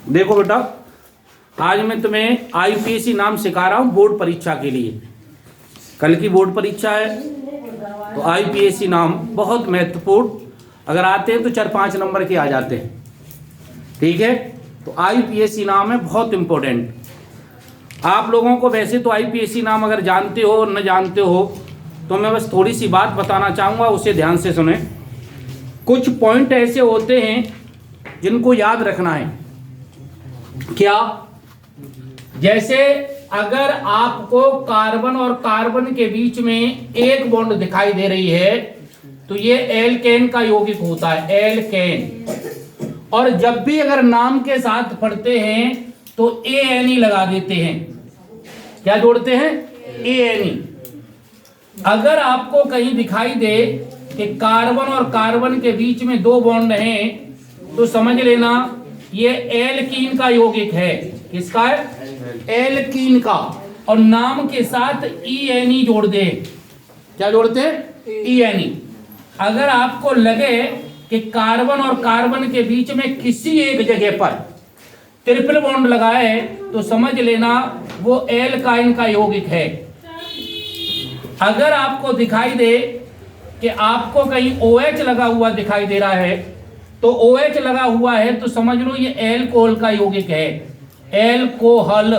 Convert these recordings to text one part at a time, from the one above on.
देखो बेटा, आज मैं तुम्हें आईपीएसी नाम सिखा रहा हूँ बोर्ड परीक्षा के लिए। कल की बोर्ड परीक्षा है, तो आईपीएसी नाम बहुत महत्वपूर्ण, अगर आते हैं तो 4-5 नंबर के आ जाते हैं। ठीक है, तो आईपीएसी नाम है बहुत इम्पोर्टेंट। आप लोगों को वैसे तो आईपीएसी नाम अगर जानते हो न जानते हो, तो मैं बस थोड़ी सी बात बताना चाहूँगा, उसे ध्यान से सुने। कुछ पॉइंट ऐसे होते हैं जिनको याद रखना है। क्या? जैसे अगर आपको कार्बन और कार्बन के बीच में एक बॉन्ड दिखाई दे रही है, तो ये एल्केन का यौगिक होता है, एल्केन। और जब भी अगर नाम के साथ पढ़ते हैं तो ANE लगा देते हैं। क्या जोड़ते हैं? ANE। अगर आपको कहीं दिखाई दे कि कार्बन और कार्बन के बीच में 2 बॉन्ड हैं, तो समझ लेना ये एल्कीन का यौगिक है। किसका है? एल्कीन का। और नाम के साथ ENE जोड़ दे। क्या जोड़ते हैं? ENE। अगर आपको लगे कि कार्बन और कार्बन के बीच में किसी एक जगह पर ट्रिपल बॉन्ड लगा है, तो समझ लेना वो एल्काइन का यौगिक है। अगर आपको दिखाई दे कि आपको कहीं OH लगा हुआ दिखाई दे रहा है, तो OH लगा हुआ है तो समझ लो ये एल्कोहल का यौगिक है, एल्कोहल।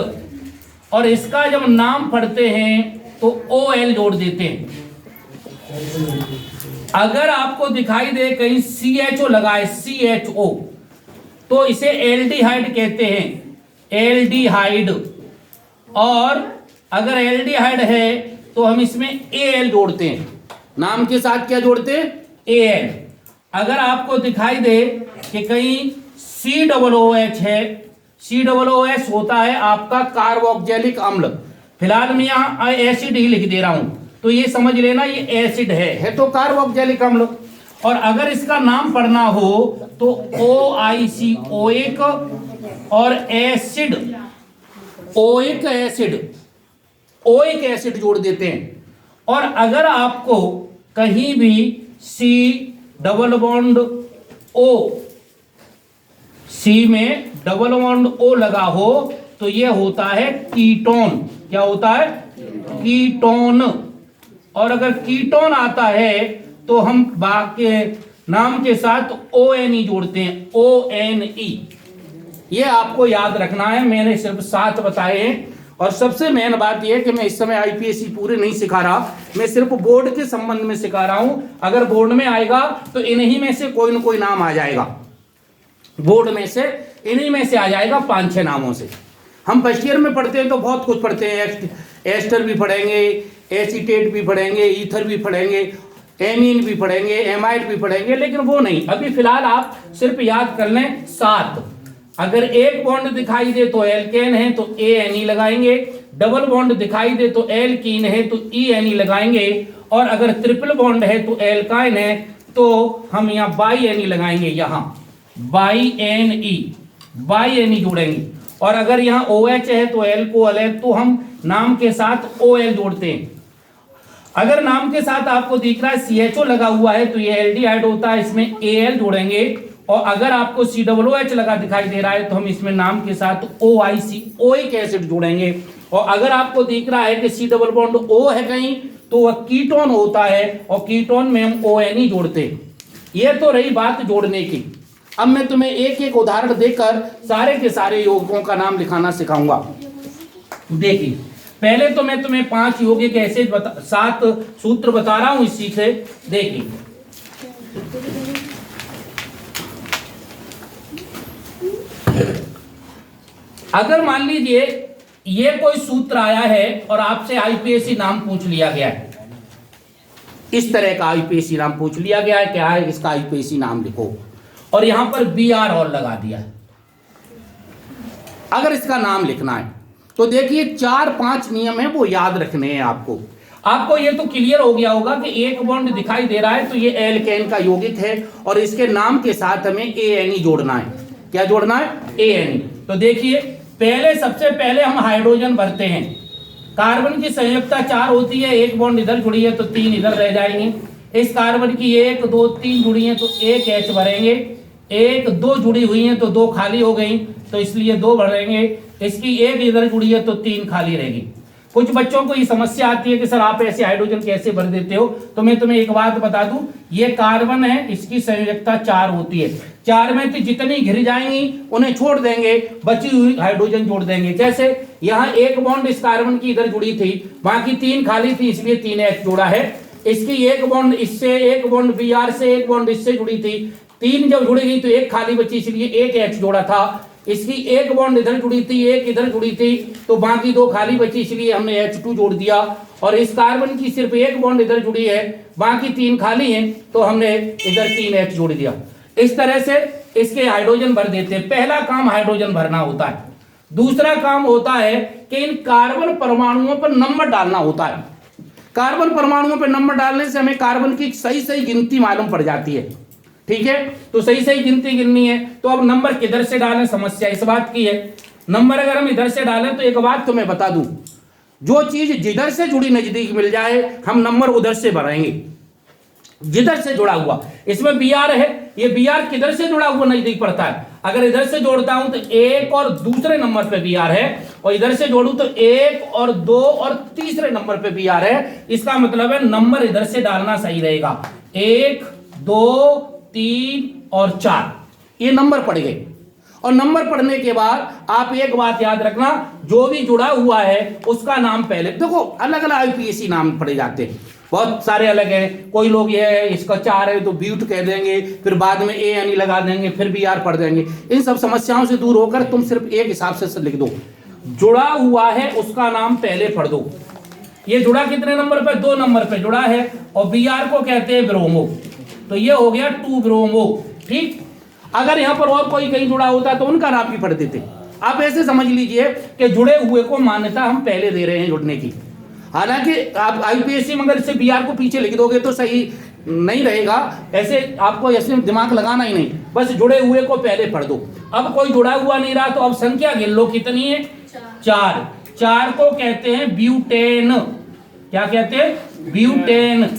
और इसका जब नाम पढ़ते हैं तो OL जोड़ देते हैं। अगर आपको दिखाई दे कहीं CHO लगा है, CHO, तो इसे एल्डिहाइड कहते हैं, एल्डिहाइड। और अगर एल्डिहाइड है तो हम इसमें AL जोड़ते हैं। नाम के साथ क्या जोड़ते हैं? AL। अगर आपको दिखाई दे कि कहीं COOH है, COOH होता है आपका कार्बोक्सिलिक अम्ल। फिलहाल मैं यहाँ एसिड ही लिख दे रहा हूं, तो ये समझ लेना ये एसिड है तो कार्बोक्सिलिक अम्ल। और अगर इसका नाम पढ़ना हो तो OIC, ओइक, और acid, oic acid, oic acid जोड़ देते हैं। और अगर आपको कहीं भी C double bond O, C में डबल बॉन्ड O लगा हो, तो ये होता है कीटोन। क्या होता है? कीटोन। और अगर कीटोन आता है तो हम बाकी नाम के साथ ONE जोड़ते हैं, ONE। ये आपको याद रखना है। मैंने सिर्फ 7 बताए हैं। और सबसे मेन बात यह है कि मैं इस समय आईपीएसी पूरे नहीं सिखा रहा, मैं सिर्फ बोर्ड के संबंध में सिखा रहा हूं। अगर बोर्ड में आएगा तो इन्हीं में से कोई ना कोई नाम आ जाएगा, बोर्ड में से इन्हीं में से आ जाएगा, 5-6 नामों से। हम फर्स्ट ईयर में पढ़ते हैं तो बहुत कुछ पढ़ते हैं, एस्टर भी पढ़ेंगे, एसीटेट भी पढ़ेंगे, ईथर भी पढ़ेंगे, एमीन भी पढ़ेंगे, एमाइड भी पढ़ेंगे, लेकिन वो नहीं। अभी फिलहाल आप सिर्फ याद कर लें 7। अगर एक बॉन्ड दिखाई दे तो एल्केन है तो ANE लगाएंगे, डबल बॉन्ड दिखाई दे तो एल्कीन है तो ENE लगाएंगे, और अगर ट्रिपल बॉन्ड है तो एल्काइन है तो हम यहाँ BiNE लगाएंगे, यहाँ BiNE जोड़ेंगे। और अगर यहाँ OH है तो एल्कोहल है, तो हम नाम के साथ OL जोड़ते हैं। अगर नाम के साथ आपको दिख रहा है CHO लगा हुआ है तो ये एल्डिहाइड होता है, इसमें AL जोड़ेंगे। और अगर आपको COOH लगा दिखाई दे रहा है तो हम इसमें नाम के साथ OIC, ओइक एसिड जोड़ेंगे। और अगर आपको दिख रहा है कि C डबल बॉन्ड O है कहीं, तो वह कीटोन होता है, और कीटोन में हम ONE जोड़ते हैं। यह तो रही बात जोड़ने की। अब मैं तुम्हें एक एक उदाहरण देकर सारे के सारे यौगिकों का नाम लिखाना सिखाऊंगा। देखिए, पहले तो मैं तुम्हें 5 यौगिक ऐसे 7 सूत्र बता रहा हूं इसी से। देखिए, अगर मान लीजिए ये कोई सूत्र आया है और आपसे आईपीएसी नाम पूछ लिया गया है, इस तरह का आईपीएसी नाम पूछ लिया गया है, क्या है इसका आईपीएसी नाम लिखो, और यहां पर BR और लगा दिया है। अगर इसका नाम लिखना है तो देखिए 4-5 नियम है, वो याद रखने हैं आपको। आपको ये तो क्लियर हो गया होगा कि एक बॉन्ड दिखाई दे रहा है तो ये एल्केन का यौगिक है, और इसके नाम के साथ हमें ANE जोड़ना है। क्या जोड़ना है? ANE। तो देखिए, पहले सबसे पहले हम हाइड्रोजन भरते हैं। कार्बन की संयुक्ता 4 होती है, एक बॉन्ड इधर जुड़ी है तो 3 इधर रह जाएंगे। इस कार्बन की 1 2 3 जुड़ी हैं तो 1 H भरेंगे, 1 2 जुड़ी हुई हैं तो 2 खाली हो गई, तो इसलिए 2 भरेंगे। इसकी 1 इधर जुड़ी है तो 3 खाली रहेगी। कुछ बच्चों को ये समस्या आती है कि सर आप ऐसे हाइड्रोजन कैसे भर देते हो, तो मैं तुम्हें एक बात बता दूं, ये कार्बन है, इसकी संयोजकता 4 होती है। 4 में तो जितनी घिर जाएंगी उन्हें छोड़ देंगे, बची हुई हाइड्रोजन जोड़ देंगे। कैसे? यहाँ 1 बॉन्ड इस कार्बन की इधर जुड़ी थी, बाकी 3 खाली थी, इसलिए 3H जोड़ा है। इसकी 1 बॉन्ड इससे, 1 बॉन्ड Br से, 1 बॉन्ड इससे जुड़ी थी, 3 जब जुड़ी गई तो 1 खाली बची, इसलिए 1H जोड़ा था। इसकी 1 बॉन्ड इधर जुड़ी थी, 1 इधर जुड़ी थी, तो बाकी 2 खाली बची, इसलिए हमने H2 जोड़ दिया। और इस कार्बन की सिर्फ 1 बॉन्ड इधर जुड़ी है, बाकी 3 खाली हैं, तो हमने इधर 3H जोड़ दिया। इस तरह से इसके हाइड्रोजन भर देते हैं। पहला काम हाइड्रोजन भरना होता है। दूसरा काम होता है कि इन कार्बन परमाणुओं पर नंबर डालना होता है। कार्बन परमाणुओं पर नंबर डालने से हमें कार्बन की सही सही गिनती मालूम पड़ जाती है। ठीक है, तो सही सही गिनती गिननी है, तो अब नंबर किधर से डालें, समस्या इस बात की है। नंबर अगर हम इधर से डालें तो एक बात तो मैं बता दूं, जो चीज जिधर से जुड़ी नजदीक मिल जाए हम नंबर उधर से भरेंगे। जिधर से जुड़ा हुआ, इसमें Br है, ये Br किधर से जुड़ा हुआ नजदीक पड़ता है। अगर इधर से जोड़ता हूं तो 1 और दूसरे नंबर पे Br है, और इधर से जोड़ूं तो 1 और 2 और तीसरे नंबर पे Br है। इसका मतलब है नंबर इधर से डालना सही रहेगा। 1 2 3 और 4 ये नंबर पड़ गए। और नंबर पढ़ने के बाद आप एक बात याद रखना, जो भी जुड़ा हुआ है उसका नाम पहले देखो। अलग अलग IUPAC नाम पढ़े जाते हैं, बहुत सारे अलग हैं। कोई लोग ये है इसका 4 है तो ब्यूट कह देंगे, फिर बाद में ANE लगा देंगे, फिर Br पढ़ देंगे। इन सब समस्याओं से दूर होकर तुम सिर्फ एक हिसाब से लिख दो, जुड़ा हुआ है उसका नाम पहले पढ़ दो। ये जुड़ा कितने नंबर पे? 2 नंबर पे जुड़ा है, और Br को कहते हैं ब्रोमो, तो ये हो गया 2 ब्रोमो। ठीक, अगर यहां पर और कोई कहीं जुड़ा होता तो उनका नाम भी पढ़ देते। आप ऐसे समझ लीजिए कि जुड़े हुए को मान्यता हम पहले दे रहे हैं जुड़ने की। हालांकि आप IUPAC में अगर इसे Br को पीछे लिख दोगे तो सही नहीं रहेगा, ऐसे आपको ऐसे दिमाग लगाना ही नहीं, बस जुड़े हुए को पहले पढ़ दो। अब कोई जुड़ा हुआ नहीं रहा तो अब संख्या गिन लो कितनी है? 4। 4 को कहते हैं ब्यूटेन। क्या कहते हैं? ब्यूटेन।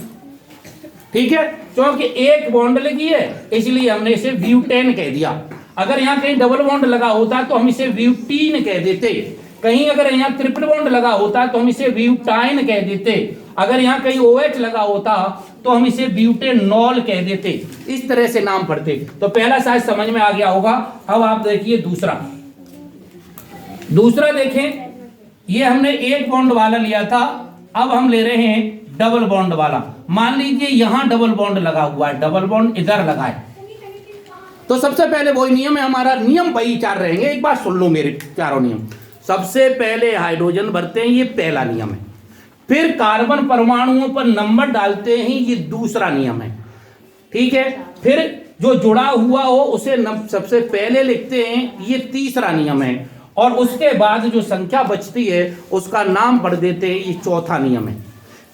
ठीक है, क्योंकि 1 बॉन्ड लगी है इसलिए हमने इसे ब्यूटेन कह दिया। अगर यहाँ कहीं डबल बॉन्ड लगा होता तो हम इसे ब्यूटीन कह देते। कहीं अगर यहाँ ट्रिपल बॉन्ड लगा होता तो हम इसे ब्यूटाइन कह देते। अगर यहाँ कहीं OH लगा होता तो हम इसे ब्यूटेनॉल कह देते। इस तरह से नाम पढ़ते। तो पहला शायद समझ में आ गया होगा। अब आप देखिए दूसरा देखें, ये हमने 1 बॉन्ड वाला लिया था, अब हम ले रहे हैं डबल बॉन्ड वाला। मान लीजिए यहां डबल बॉन्ड लगा हुआ है, डबल बॉन्ड इधर लगा है, तो सबसे पहले वही नियम है हमारा, नियम वही 4 रहेंगे। एक बार सुन लो मेरे चारों नियम। सबसे पहले हाइड्रोजन भरते हैं, ये पहला नियम है। फिर कार्बन परमाणुओं पर नंबर डालते हैं, ये दूसरा नियम है। ठीक है, फिर जो जुड़ा हुआ हो उसे सबसे पहले लिखते हैं, ये तीसरा नियम है। और उसके बाद जो संख्या बचती है उसका नाम पढ़ देते हैं, ये चौथा नियम है।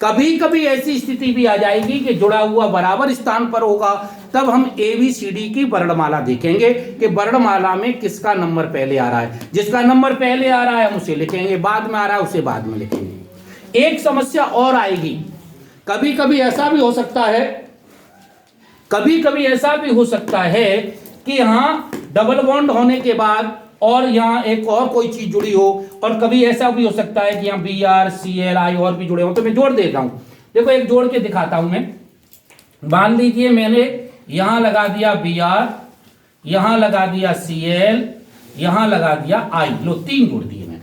कभी कभी ऐसी स्थिति भी आ जाएगी कि जुड़ा हुआ बराबर स्थान पर होगा, तब हम ABCD की वर्णमाला देखेंगे कि वर्णमाला में किसका नंबर पहले आ रहा है। जिसका नंबर पहले आ रहा है हम उसे लिखेंगे, बाद में आ रहा है उसे बाद में लिखेंगे। एक समस्या और आएगी, कभी कभी ऐसा भी हो सकता है कि यहाँ डबल बॉन्ड होने के बाद और यहाँ एक और कोई चीज जुड़ी हो, और कभी ऐसा भी हो सकता है कि यहाँ Br Cl I और भी जुड़े हो। तो मैं जोड़ देता हूं, देखो एक जोड़ के दिखाता हूं मैं। मान लीजिए मैंने यहां लगा दिया Br, यहां लगा दिया Cl, यहां लगा दिया I, लो 3 जोड़ दिए मैंने।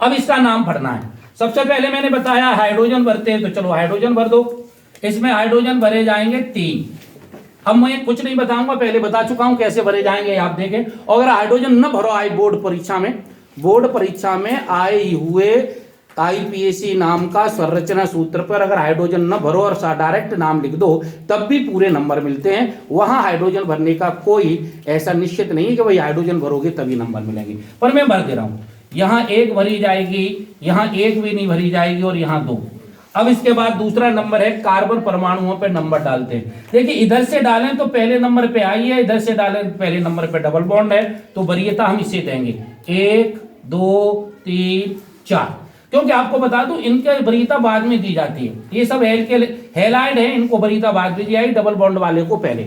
अब इसका नाम भरना है। सबसे पहले मैंने बताया हाइड्रोजन भरते हैं, तो चलो हाइड्रोजन भर दो। इसमें हाइड्रोजन भरे जाएंगे 3। अब मैं कुछ नहीं बताऊंगा, पहले बता चुका हूं कैसे भरे जाएंगे, आप देखें। अगर हाइड्रोजन न भरो आए बोर्ड परीक्षा में आए हुए IUPAC नाम का संरचना सूत्र पर अगर हाइड्रोजन न भरो और डायरेक्ट नाम लिख दो तब भी पूरे नंबर मिलते हैं। वहां हाइड्रोजन भरने का कोई ऐसा निश्चित नहीं है कि भाई हाइड्रोजन भरोगे तभी नंबर मिलेंगे, पर मैं भर दे रहा हूं। यहाँ 1 भरी जाएगी, यहाँ 1 भी नहीं भरी जाएगी, और यहाँ 2। अब इसके बाद दूसरा नंबर है कार्बन परमाणुओं पे नंबर डालते हैं। देखिए इधर से डालें तो पहले नंबर पे आई है, इधर से डालें तो पहले नंबर पे डबल बॉन्ड है, तो वरीयता हम इसे देंगे 1 2 3 4। क्योंकि आपको बता दूं इनके वरीयता बाद में दी जाती है, ये सब हैलाइड है, इनको वरीयता बाद में दी जाएगी, डबल बॉन्ड वाले को पहले।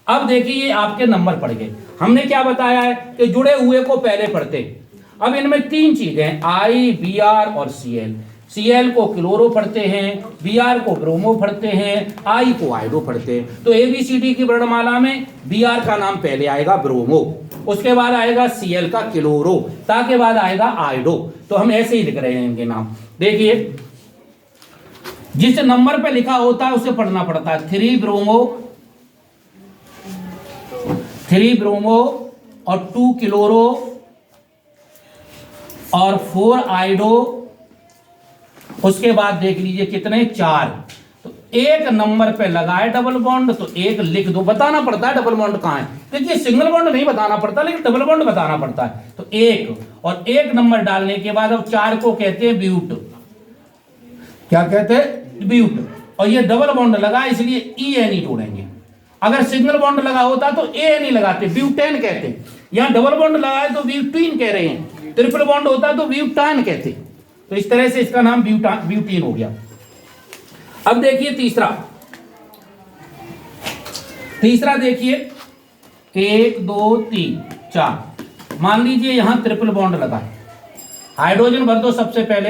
अब देखिए ये आपके नंबर पड़ गए। हमने क्या बताया है कि जुड़े हुए को पहले पढ़ते। अब इनमें तीन चीजें आई, बी आर और सी एल। सी एल को क्लोरो पढ़ते हैं, बी आर को ब्रोमो पढ़ते हैं, आई को आयोडो पढ़ते हैं। तो एबीसीडी की वर्णमाला में बी आर का नाम पहले आएगा ब्रोमो, उसके बाद आएगा सी एल का क्लोरो, ताके बाद आएगा आयोडो। तो हम ऐसे ही लिख रहे हैं इनके नाम। देखिए जिस नंबर पे लिखा होता है उसे पढ़ना पड़ता है। 3 ब्रोमो और 2 क्लोरो और 4 आयोडो, उसके बाद देख लीजिए कितने 4। तो एक नंबर पे लगाए डबल बॉन्ड तो एक लिख दो, बताना पड़ता है डबल बॉन्ड कहां है। देखिए सिंगल बॉन्ड नहीं बताना पड़ता लेकिन डबल बॉन्ड बताना पड़ता है। तो एक और एक नंबर डालने के बाद अब 4 को कहते हैं ब्यूट। क्या कहते हैं? ब्यूट। और ये डबल बॉन्ड लगा इसलिए ई एन ई जोड़ेंगे। अगर सिंगल बॉन्ड लगा होता तो ए एन ई लगाते, ब्यूटेन कहते। यहां डबल बॉन्ड लगाए तो ब्यूटीन कह रहे हैं, ट्रिपल बॉन्ड होता तो ब्यूटान कहते। तो इस तरह से इसका नाम ब्यूटीन हो गया। अब देखिए तीसरा देखिए 1 2 3 4। मान लीजिए यहां ट्रिपल बॉन्ड लगा, हाइड्रोजन भर दो सबसे पहले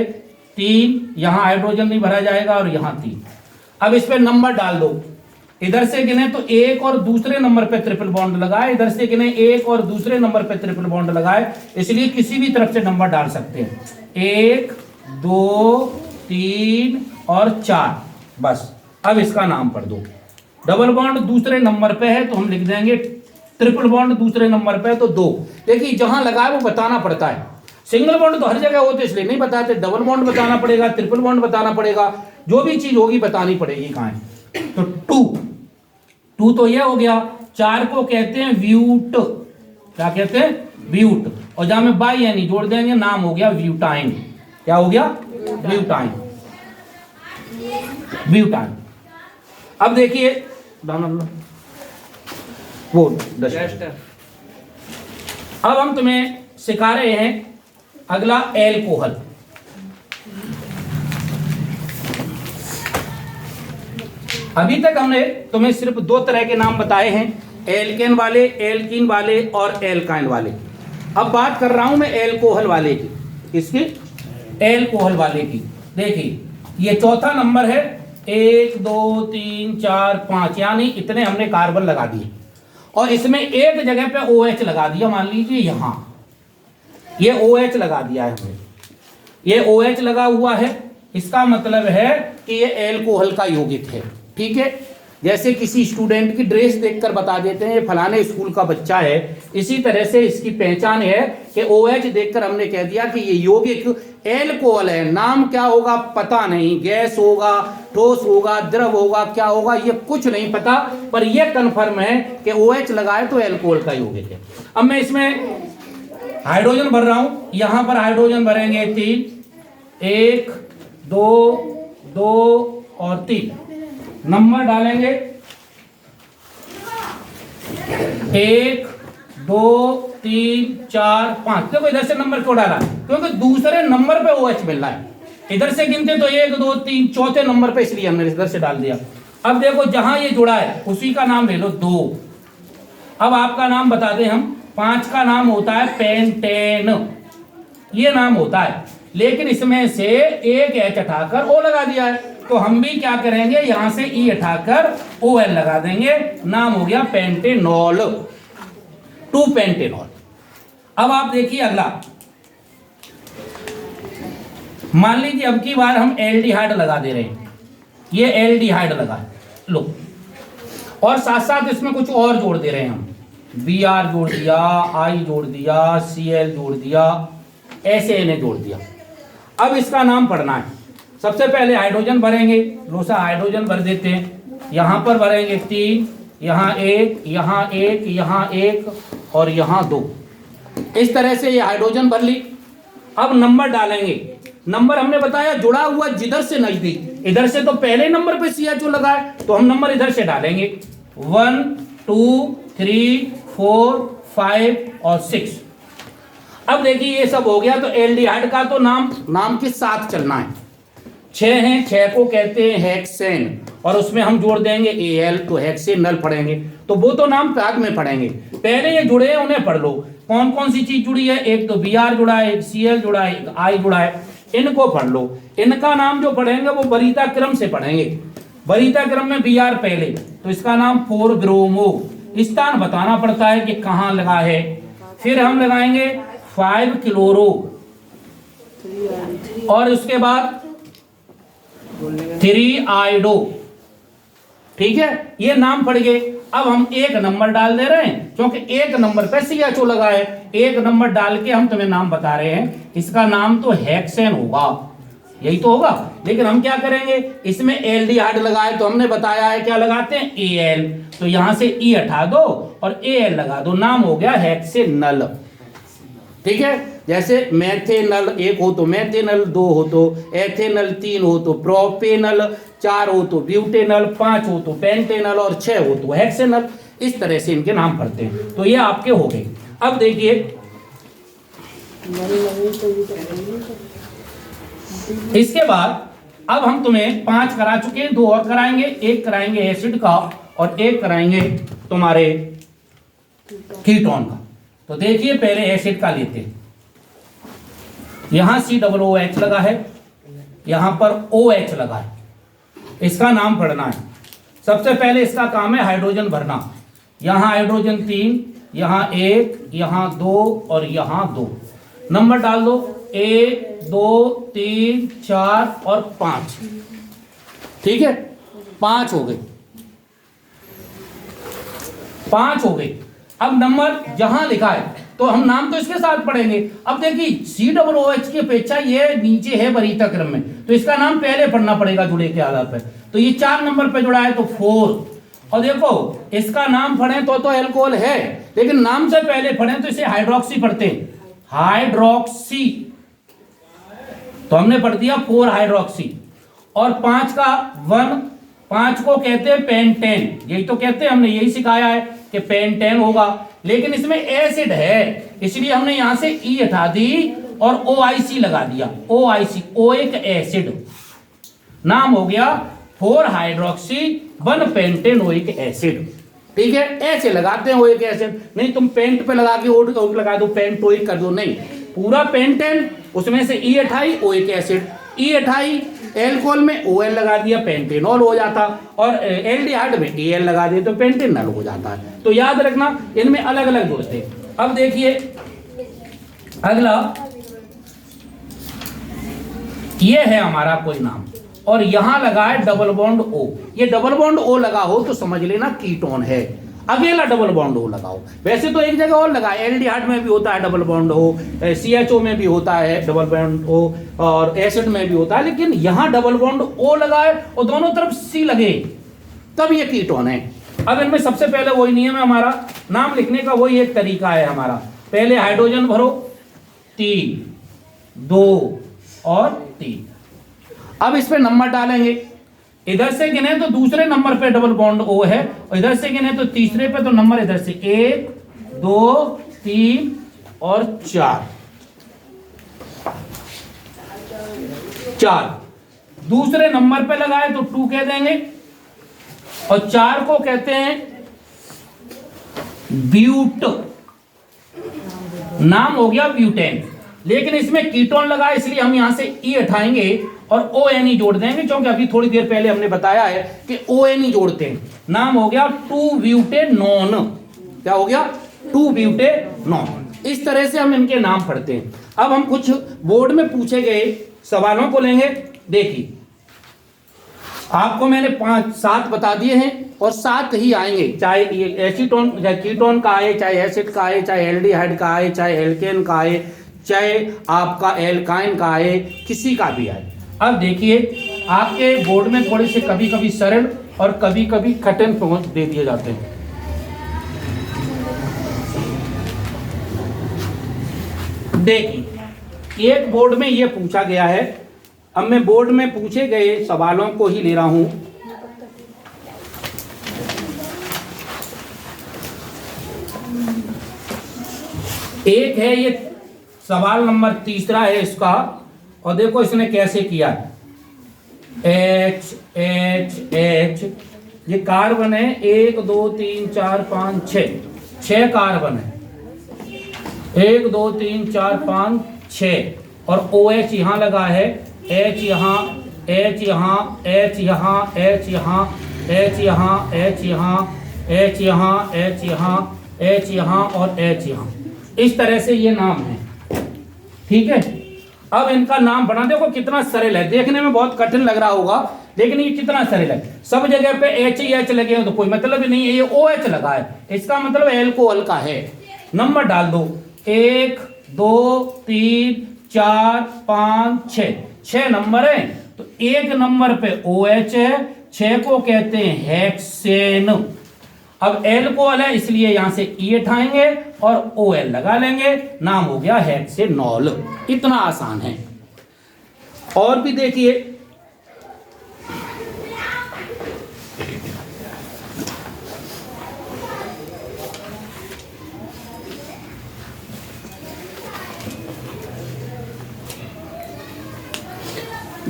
3, यहां हाइड्रोजन नहीं भरा जाएगा और यहां 3। अब इस पे नंबर डाल दो, इधर से गिने तो 1 और दूसरे नंबर पे ट्रिपल बॉन्ड लगाए, इधर से गिने 1 और दूसरे नंबर पे ट्रिपल बॉन्ड लगाए, इसलिए किसी भी तरफ से नंबर डाल सकते हैं। 1 2 3 और 4, बस। अब इसका नाम पढ़ दो। डबल बॉन्ड दूसरे नंबर पे है तो हम लिख देंगे, ट्रिपल बॉन्ड दूसरे नंबर पे है तो 2। देखिए जहां लगाए वो बताना पड़ता है। सिंगल बॉन्ड तो हर जगह होते इसलिए नहीं बताते, डबल बॉन्ड बताना पड़ेगा, ट्रिपल बॉन्ड बताना पड़ेगा, जो भी चीज होगी बतानी पड़ेगी कहां है। तो 2 तो ये हो गया। 4 को कहते हैं व्यूट। क्या कहते हैं? व्यूट। और जहां में बाई यानी जोड़ देंगे, नाम हो गया ब्यूटाइन। क्या हो गया? ब्यूटाइन। ब्यूटाइन। अब देखिए वो अब हम तुम्हें सिखा रहे हैं अगला एल्कोहल। अभी तक हमने तुम्हें सिर्फ 2 तरह के नाम बताए हैं, एल्केन वाले, एल्कीन वाले और एल्काइन वाले। अब बात कर रहा हूं मैं एल्कोहल वाले की। किसकी? एल्कोहल वाले की। देखिए ये चौथा नंबर है, 1 2 3 4 5, यानी इतने हमने कार्बन लगा दिए और इसमें एक जगह पे OH लगा दिया। मान लीजिए यहां ये OH लगा दिया है हमने, ये OH लगा हुआ है, इसका मतलब है कि ये एल्कोहल का यौगिक है। ठीक है, जैसे किसी स्टूडेंट की ड्रेस देखकर बता देते हैं ये फलाने स्कूल का बच्चा है, इसी तरह से इसकी पहचान है कि OH देखकर हमने कह दिया कि ये यौगिक एल्कोहल है। नाम क्या होगा पता नहीं, गैस होगा, ठोस होगा, द्रव होगा, क्या होगा ये कुछ नहीं पता, पर यह कन्फर्म है कि OH लगाए तो एल्कोहल का यौगिक है। अब मैं इसमें हाइड्रोजन भर रहा हूं, यहां पर हाइड्रोजन भरेंगे 3, 1 2 2 और 3। नंबर डालेंगे 1 2 3 4 5। देखो इधर से नंबर क्यों डाला? क्योंकि दूसरे नंबर पे OH मिल रहा है। इधर से गिनते तो 1 2 3, चौथे नंबर पे, इसलिए हमने इधर से डाल दिया। अब देखो जहां ये जुड़ा है उसी का नाम ले लो 2। अब आपका नाम बता दें हम, 5 का नाम होता है पेंटेन, ये नाम होता है, लेकिन इसमें से एक H हटाकर O लगा दिया है, तो हम भी क्या करेंगे, यहां से E हटाकर OL लगा देंगे, नाम हो गया पेंटेनॉल, 2 पेंटेनॉल। अब आप देखिए अगला, मान लीजिए अब की बार हम एल्डिहाइड लगा दे रहे हैं, ये एल्डिहाइड लगा लो, और साथ साथ इसमें कुछ और जोड़ दे रहे हैं हम, Br जोड़ दिया, I जोड़ दिया, Cl जोड़ दिया, ऐसे इन्हें जोड़ दिया। अब इसका नाम पढ़ना है। सबसे पहले हाइड्रोजन भरेंगे, लोसा हाइड्रोजन भर देते हैं, यहां पर भरेंगे 3, यहां 1, यहां 1, यहां 1 और यहां 2। इस तरह से ये हाइड्रोजन भर ली। अब नंबर डालेंगे, नंबर हमने बताया जुड़ा हुआ जिधर से नजदीक, इधर से तो पहले नंबर पे CHO लगा है तो हम नंबर इधर से डालेंगे 1 2 3 4 5 और 6। अब देखिए ये सब हो गया, तो एल्डिहाइड का तो नाम के साथ चलना है। 6 हैं, 6 को कहते हैं हेक्सेन, और उसमें हम जोड़ देंगे Al, तो हेक्सेनल पढ़ेंगे। तो वो तो नाम बाद में पढ़ेंगे, पहले ये जुड़े हैं उन्हें पढ़ लो। कौन कौन सी चीज जुड़ी है, एक तो Br जुड़ा है, एक Cl जुड़ा है, एक I जुड़ा है, इनको पढ़ लो। इनका नाम जो पढ़ेंगे वो वरीयता क्रम से पढ़ेंगे। वरीयता क्रम में Br पहले, तो इसका नाम 4 ब्रोमो, स्थान बताना पड़ता है कि कहाँ लगा है। फिर हम लगाएंगे 5 क्लोरो, और उसके बाद 3 आइडो। ठीक है, ये नाम पड़ गए। अब हम 1 नंबर डाल दे रहे हैं, क्योंकि 1 नंबर पे CHO लगा है। 1 नंबर डाल के हम तुम्हें नाम बता रहे हैं, इसका नाम तो हेक्सेन होगा, यही तो होगा। लेकिन हम क्या करेंगे, इसमें एल्डिहाइड लगाए तो हमने बताया है क्या लगाते हैं, Al, तो यहां से E हटा दो और Al लगा दो, नाम हो गया हेक्सेनल। ठीक है, जैसे मैथेनल 1 हो तो मैथेनल, 2 हो तो एथेनल, 3 हो तो प्रोपेनल, 4 हो तो ब्यूटेनल, 5 हो तो पेंटेनल, और 6 हो तो हेक्सेनल। इस तरह से इनके नाम पड़ते हैं। तो ये आपके हो गए। अब देखिए इसके बाद अब हम तुम्हें 5 करा चुके हैं, 2 और कराएंगे। 1 कराएंगे एसिड का और 1 कराएंगे तुम्हारे कीटोन का। तो देखिए पहले एसिड का लेते हैं। यहां COOH लगा है, यहां पर OH लगा है, इसका नाम पढ़ना है। सबसे पहले इसका काम है हाइड्रोजन भरना। यहां हाइड्रोजन 3, यहां 1, यहां 2 और यहां 2। नंबर डाल दो, 1 2 3 4 और 5। ठीक है, 5 हो गए, 5 हो गए। अब नंबर जहां लिखा है तो हम नाम तो इसके साथ पढ़ेंगे। अब देखिए COOH की अपेक्षा ये नीचे है वरीयता क्रम में, तो इसका नाम पहले पढ़ना पड़ेगा जुड़े के आधार पर। तो ये 4 नंबर पे जुड़ा है तो 4। और देखो इसका नाम पढ़े तो अल्कोहल है, लेकिन नाम से पहले पढ़े तो इसे हाइड्रोक्सी पढ़ते हैं, हाइड्रोक्सी। तो हमने पढ़ दिया 4 हाइड्रोक्सी। और 5 का 1, 5 को कहते हैं पेंटेन, यही तो कहते हैं, हमने यही सिखाया है कि पेंटेन होगा। लेकिन इसमें एसिड है, इसलिए हमने यहां से E हटा दी और OIC लगा दिया, OIC, ओइक एसिड। नाम हो गया 4 हाइड्रोक्सी 1 पेंटेनोइक एसिड। ठीक है, ऐसे लगाते हैं ओइक एसिड, नहीं तुम पेंट पे लगा के ओइक लगा दो, पेंटोइक कर दो, नहीं, पूरा पेंटेन, उसमें से E हटाई ओइक एसिड, E हटाई, एल्कोहल में OL लगा दिया, पेंटेनॉल हो जाता, और एल्डिहाइड में Al लगा दिया तो पेंटेनॉल हो जाता है। तो याद रखना इनमें अलग अलग दोस्त है। अब देखिए अगला, ये है हमारा कोई नाम, और यहां लगा है डबल बॉन्ड O। ये डबल बॉन्ड O लगा हो तो समझ लेना कीटोन है। अकेला डबल बॉन्ड O लगाओ, वैसे तो एक जगह और लगा, एल्डिहाइड में भी होता है डबल बॉन्ड O, CHO में भी होता है डबल बॉन्ड O, और एसिड में भी होता है, लेकिन यहां डबल बॉन्ड O लगा है और दोनों तरफ C लगे, तब ये कीटोन है। अब इनमें सबसे पहले वही नियम है हमारा, नाम लिखने का वही एक तरीका है हमारा। पहले हाइड्रोजन भरो, 3 2 और 3। अब इस पे नंबर डालेंगे, इधर से गिने तो दूसरे नंबर पे डबल बॉन्ड O है, और इधर से गिने तो तीसरे पे, तो नंबर इधर से 1 2 3 और 4। दूसरे नंबर पे लगाए तो 2 कह देंगे, और 4 को कहते हैं ब्यूट, नाम हो गया ब्यूटेन। लेकिन इसमें कीटोन लगा इसलिए हम यहां से E हटाएंगे और ONE जोड़ देंगे, क्योंकि अभी थोड़ी देर पहले हमने बताया है कि ONE जोड़ते हैं। नाम हो गया 2-ब्यूटेनॉन। क्या हो गया? 2-ब्यूटेनॉन। इस तरह से हम इनके नाम पढ़ते हैं। अब हम कुछ बोर्ड में पूछे गए सवालों को लेंगे। देखिए आपको मैंने 5-7 बता दिए हैं और 7 ही आएंगे, चाहे एसीटोन चाहे कीटोन का आए, चाहे एसिड का आए, चाहे एल्डिहाइड का आए, चाहे एल्केन का आए, चाहे आपका एल्काइन का आए, किसी का भी आए। अब देखिए आपके बोर्ड में थोड़े से कभी कभी सरल और कभी कभी कठिन पहुंच दे दिए जाते हैं। देखिए एक बोर्ड में यह पूछा गया है, अब मैं बोर्ड में पूछे गए सवालों को ही ले रहा हूं। एक है ये सवाल नंबर तीसरा है इसका, और देखो इसने कैसे किया। H H H, ये कार्बन है 1 2 3 4 5 6 कार्बन है, 1 2 3 4 5 6, और OH यहाँ लगा है, H यहाँ, H यहाँ, H यहाँ, H यहाँ, H यहाँ, H यहाँ, H यहाँ, H यहाँ, H यहाँ और H यहाँ। इस तरह से ये नाम है, ठीक है। अब इनका नाम बना, देखो कितना सरल है, देखने में बहुत कठिन लग रहा होगा लेकिन ये कितना सरल है। सब जगह पे H ही H लगे हो तो कोई मतलब ही नहीं है, ये OH लगा है, इसका मतलब एल्कोहल का है। नंबर डाल दो, 1 2 3 4 5 6 नंबर है, तो 1 नंबर पे OH है, 6 को कहते हैं हेक्सेन। अब एल्कोहल है इसलिए यहां से E उठाएंगे और OL लगा लेंगे, नाम हो गया हेक्सेनॉल। इतना आसान है। और भी देखिए,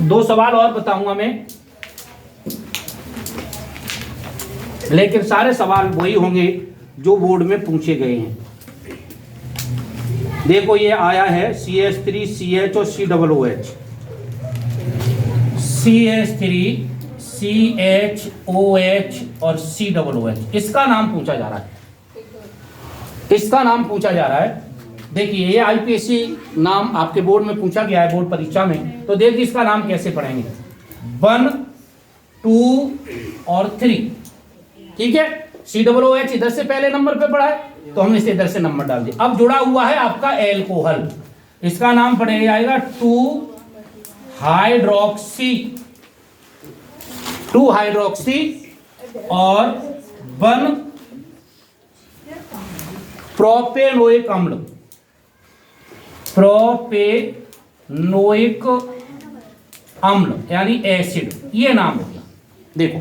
दो सवाल और बताऊंगा मैं, लेकिन सारे सवाल वही होंगे जो बोर्ड में पूछे गए हैं। देखो ये आया है CH3 CH और COOH, CH3 CHOH और COOH, इसका नाम पूछा जा रहा है, इसका नाम पूछा जा रहा है। देखिए ये IPSC नाम आपके बोर्ड में पूछा गया है, बोर्ड परीक्षा में, तो देखिए इसका नाम कैसे पढ़ेंगे, 1 2 और 3, ठीक है। COOH इधर से पहले नंबर पे पढ़ा है तो हमने इसे इधर से नंबर डाल दिया। अब जुड़ा हुआ है आपका एल्कोहल, इसका नाम पड़ जाएगा 2 हाइड्रोक्सी और 1 प्रोपेनोइक अम्ल, प्रोपेनोइक अम्ल यानी एसिड, ये नाम हो गया। देखो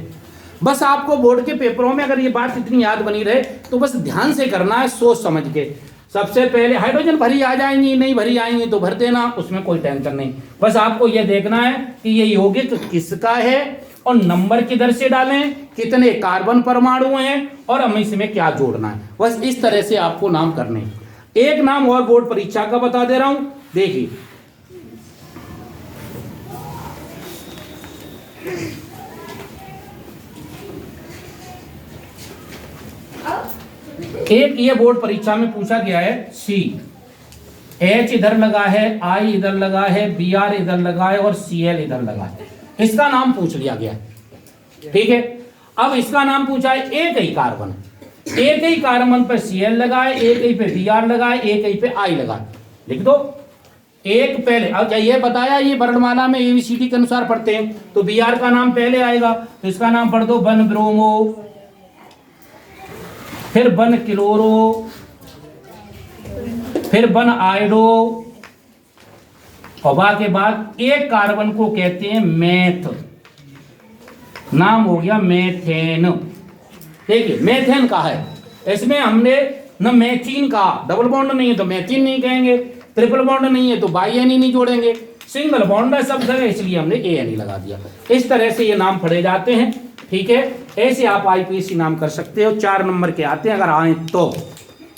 बस आपको बोर्ड के पेपरों में अगर ये बात इतनी याद बनी रहे तो बस ध्यान से करना है, सोच समझ के। सबसे पहले हाइड्रोजन भरी आ जाएंगी, नहीं भरी आएंगी तो भर देना, उसमें कोई टेंशन नहीं। बस आपको ये देखना है कि ये यौगिक किसका है और नंबर किधर से डालें, कितने कार्बन परमाणु हैं और हमें इसमें क्या जोड़ना है, बस इस तरह से आपको नाम करने हैं। एक नाम और बोर्ड परीक्षा का बता दे रहा हूं, देखिए एक ये बोर्ड परीक्षा में पूछा गया है, H इधर लगा है, I इधर लगा है, Br इधर लगा है और Cl इधर लगा है, इसका नाम पूछ लिया गया, ठीक है। अब इसका नाम पूछा है, एक ही कार्बन, एक ही कार्बन पर Cl लगा है, एक ही पे Br लगा है, एक ही पे I लगा है, लिख दो। एक पहले, अब ये बताया ये वर्णमाला में ABCD के अनुसार पढ़ते हैं, तो Br का नाम पहले आएगा तो इसका नाम पढ़ दो 1 ब्रोमो, फिर 1 क्लोरो, फिर 1 आयोडो, और के बाद एक कार्बन को कहते हैं मेथ, नाम हो गया मेथेन। देखिए मेथेन का है, इसमें हमने न मेथीन का, डबल बॉन्ड नहीं है तो मेथीन नहीं कहेंगे, ट्रिपल बॉन्ड नहीं है तो बाई एन नहीं जोड़ेंगे, सिंगल बॉन्ड है सब जगह इसलिए हमने AN लगा दिया। इस तरह से ये नाम पढ़े जाते हैं, ठीक है। ऐसे आप IPSC नाम कर सकते हो, 4 नंबर के आते हैं अगर आए तो,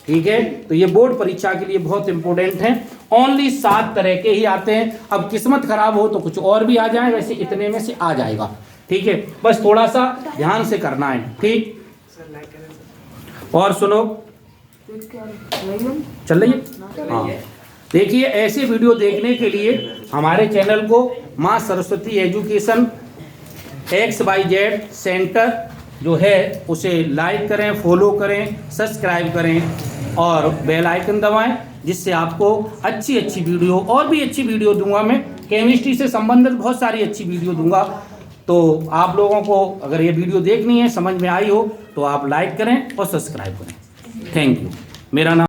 ठीक है। तो ये बोर्ड परीक्षा के लिए बहुत इंपॉर्टेंट है, ओनली 7 तरह के ही आते हैं। अब किस्मत खराब हो तो कुछ और भी आ जाए, वैसे इतने में से आ जाएगा, ठीक है। बस थोड़ा सा ध्यान से करना है, ठीक। और सुनो, चल रही है, हाँ। देखिए ऐसे वीडियो देखने के लिए हमारे चैनल को माँ सरस्वती एजुकेशन XYZ सेंटर जो है उसे लाइक करें, फॉलो करें, सब्सक्राइब करें और बेल आइकन दबाएं, जिससे आपको अच्छी अच्छी वीडियो और भी अच्छी वीडियो दूंगा। मैं केमिस्ट्री से संबंधित बहुत सारी अच्छी वीडियो दूंगा, तो आप लोगों को अगर ये वीडियो देखनी है, समझ में आई हो तो आप लाइक करें और सब्सक्राइब करें। Thank you. मेरा नाम